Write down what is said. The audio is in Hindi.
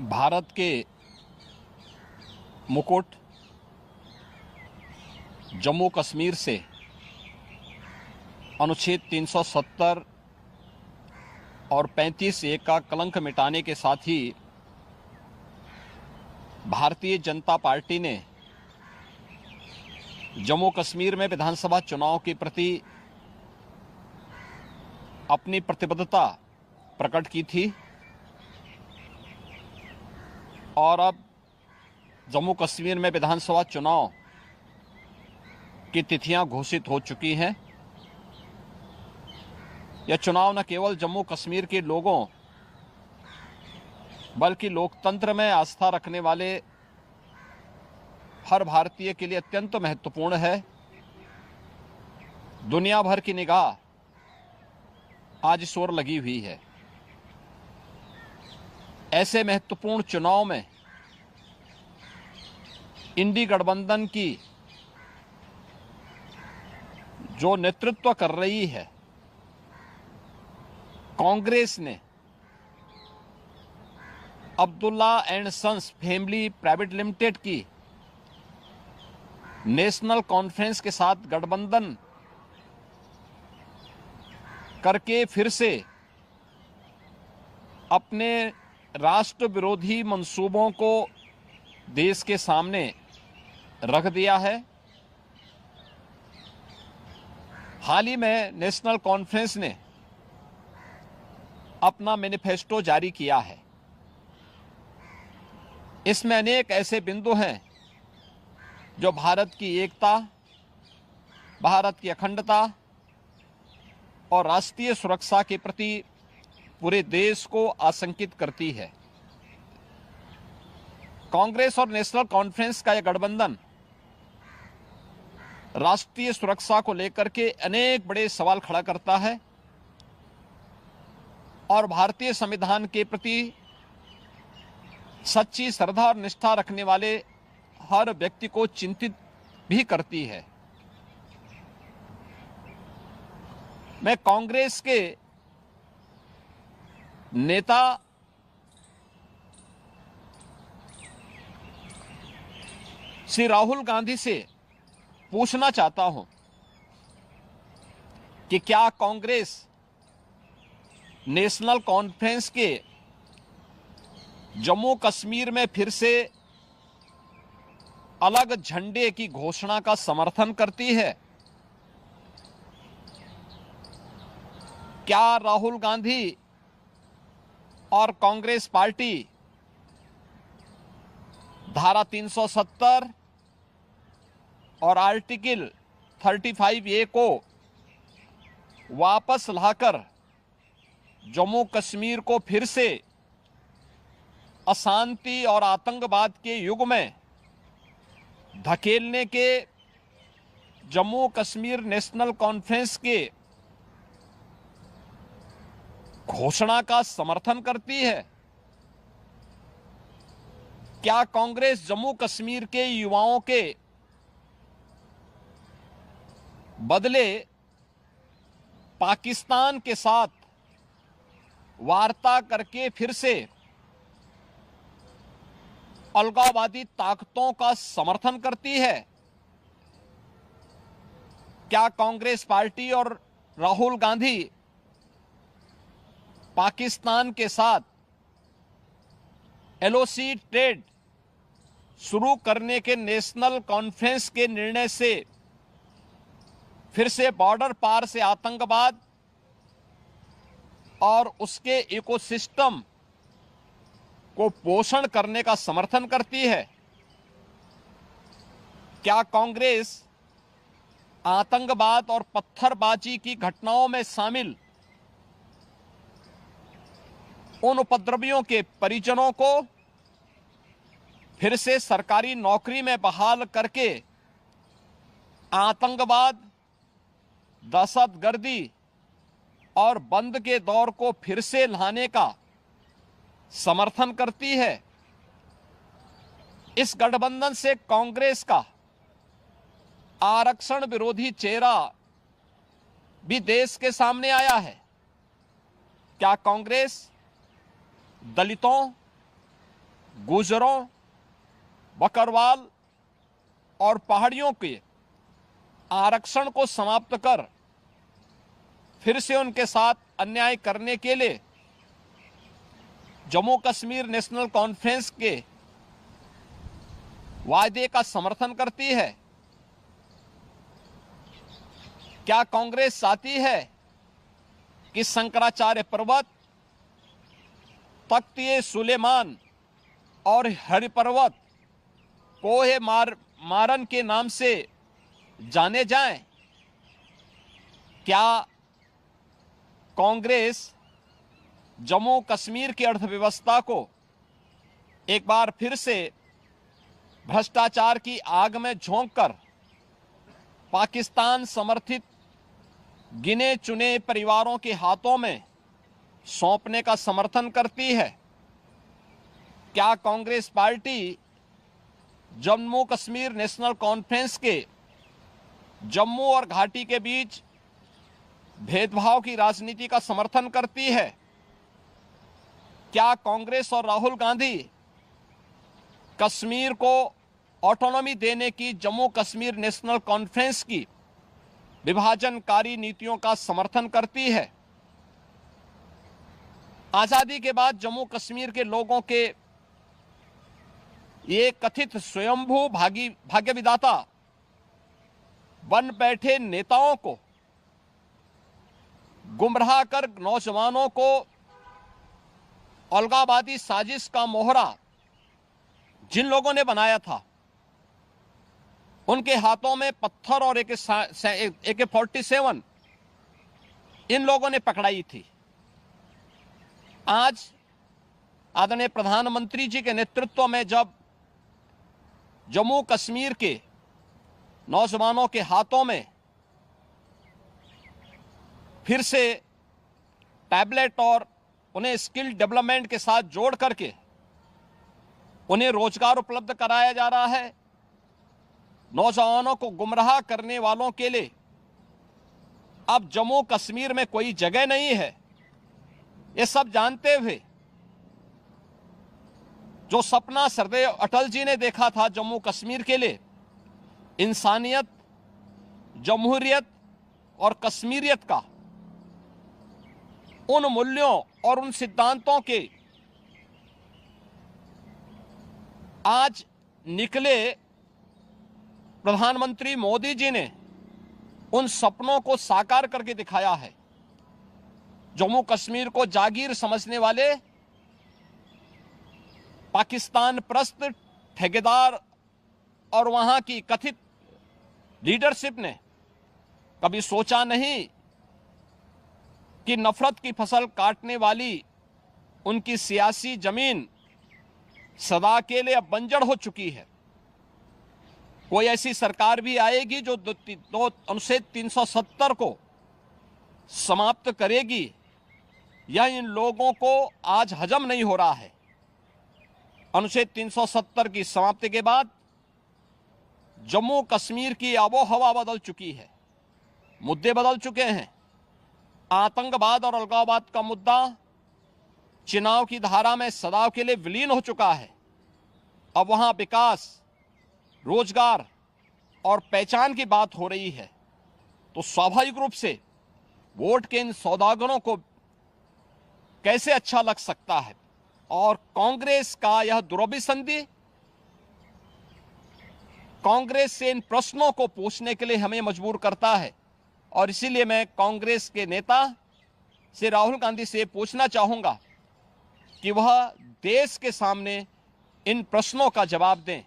भारत के मुकुट जम्मू कश्मीर से अनुच्छेद 370 और 35(1) का कलंक मिटाने के साथ ही भारतीय जनता पार्टी ने जम्मू कश्मीर में विधानसभा चुनाव के प्रति अपनी प्रतिबद्धता प्रकट की थी और अब जम्मू कश्मीर में विधानसभा चुनाव की तिथियां घोषित हो चुकी हैं। यह चुनाव न केवल जम्मू कश्मीर के लोगों बल्कि लोकतंत्र में आस्था रखने वाले हर भारतीय के लिए अत्यंत महत्वपूर्ण है। दुनिया भर की निगाह आज इस ओर लगी हुई है। ऐसे महत्वपूर्ण चुनाव में इंडी गठबंधन की जो नेतृत्व कर रही है कांग्रेस ने Abdullah and sons family private limited की नेशनल कॉन्फ्रेंस के साथ गठबंधन करके फिर से अपने राष्ट्र विरोधी मंसूबों को देश के सामने रख दिया है। हाल ही में नेशनल कॉन्फ्रेंस ने अपना मैनिफेस्टो जारी किया है। इसमें अनेक ऐसे बिंदु हैं जो भारत की एकता, भारत की अखंडता और राष्ट्रीय सुरक्षा के प्रति पूरे देश को आशंकित करती है। कांग्रेस और नेशनल कॉन्फ्रेंस का यह गठबंधन राष्ट्रीय सुरक्षा को लेकर के अनेक बड़े सवाल खड़ा करता है और भारतीय संविधान के प्रति सच्ची श्रद्धा और निष्ठा रखने वाले हर व्यक्ति को चिंतित भी करती है। मैं कांग्रेस के नेता श्री राहुल गांधी से पूछना चाहता हूं कि क्या कांग्रेस नेशनल कॉन्फ्रेंस के जम्मू कश्मीर में फिर से अलग झंडे की घोषणा का समर्थन करती है? क्या राहुल गांधी और कांग्रेस पार्टी धारा 370 और आर्टिकल 35(a) को वापस लाकर जम्मू कश्मीर को फिर से अशांति और आतंकवाद के युग में धकेलने के जम्मू कश्मीर नेशनल कॉन्फ्रेंस के घोषणा का समर्थन करती है? क्या कांग्रेस जम्मू कश्मीर के युवाओं के बदले पाकिस्तान के साथ वार्ता करके फिर से अलगाववादी ताकतों का समर्थन करती है? क्या कांग्रेस पार्टी और राहुल गांधी पाकिस्तान के साथ एलओसी ट्रेड शुरू करने के नेशनल कॉन्फ्रेंस के निर्णय से फिर से बॉर्डर पार से आतंकवाद और उसके इकोसिस्टम को पोषण करने का समर्थन करती है? क्या कांग्रेस आतंकवाद और पत्थरबाजी की घटनाओं में शामिल उन उपद्रवियों के परिजनों को फिर से सरकारी नौकरी में बहाल करके आतंकवाद, दहशतगर्दी और बंद के दौर को फिर से लाने का समर्थन करती है? इस गठबंधन से कांग्रेस का आरक्षण विरोधी चेहरा भी देश के सामने आया है। क्या कांग्रेस दलितों, गुजरों, बकरवाल और पहाड़ियों के आरक्षण को समाप्त कर फिर से उनके साथ अन्याय करने के लिए जम्मू कश्मीर नेशनल कॉन्फ्रेंस के वायदे का समर्थन करती है? क्या कांग्रेस चाहती है कि शंकराचार्य पर्वत, तख्त सुलेमान और हरि पर्वत कोहे मारन के नाम से जाने जाएं? क्या कांग्रेस जम्मू कश्मीर की अर्थव्यवस्था को एक बार फिर से भ्रष्टाचार की आग में झोंककर पाकिस्तान समर्थित गिने चुने परिवारों के हाथों में सौंपने का समर्थन करती है? क्या कांग्रेस पार्टी जम्मू कश्मीर नेशनल कॉन्फ्रेंस के जम्मू और घाटी के बीच भेदभाव की राजनीति का समर्थन करती है? क्या कांग्रेस और राहुल गांधी कश्मीर को ऑटोनॉमी देने की जम्मू कश्मीर नेशनल कॉन्फ्रेंस की विभाजनकारी नीतियों का समर्थन करती है? आजादी के बाद जम्मू कश्मीर के लोगों के ये कथित स्वयंभू भाग्य विधाता बन बैठे नेताओं को गुमराह कर नौजवानों को अलगाववादी साजिश का मोहरा जिन लोगों ने बनाया था, उनके हाथों में पत्थर और AK-47 इन लोगों ने पकड़ाई थी। आज आदरणीय प्रधानमंत्री जी के नेतृत्व में जब जम्मू कश्मीर के नौजवानों के हाथों में फिर से टैबलेट और उन्हें स्किल डेवलपमेंट के साथ जोड़ करके उन्हें रोजगार उपलब्ध कराया जा रहा है, नौजवानों को गुमराह करने वालों के लिए अब जम्मू कश्मीर में कोई जगह नहीं है, ये सब जानते हुए जो सपना सरदेव अटल जी ने देखा था जम्मू कश्मीर के लिए, इंसानियत, जमहूरियत और कश्मीरियत का, उन मूल्यों और उन सिद्धांतों के आज निकले प्रधानमंत्री मोदी जी ने उन सपनों को साकार करके दिखाया है। जम्मू कश्मीर को जागीर समझने वाले पाकिस्तान परस्त ठेकेदार और वहां की कथित लीडरशिप ने कभी सोचा नहीं कि नफरत की फसल काटने वाली उनकी सियासी जमीन सदा के लिए अब बंजर हो चुकी है। कोई ऐसी सरकार भी आएगी जो अनुच्छेद 370 को समाप्त करेगी, यह इन लोगों को आज हजम नहीं हो रहा है। अनुच्छेद 370 की समाप्ति के बाद जम्मू कश्मीर की आबो हवा बदल चुकी है, मुद्दे बदल चुके हैं। आतंकवाद और अलगाववाद का मुद्दा चुनाव की धारा में सदा के लिए विलीन हो चुका है। अब वहां विकास, रोजगार और पहचान की बात हो रही है, तो स्वाभाविक रूप से वोट के इन सौदागरों को कैसे अच्छा लग सकता है। और कांग्रेस का यह दुरभिसंधि कांग्रेस से इन प्रश्नों को पूछने के लिए हमें मजबूर करता है। और इसीलिए मैं कांग्रेस के नेता से, राहुल गांधी से पूछना चाहूंगा कि वह देश के सामने इन प्रश्नों का जवाब दें।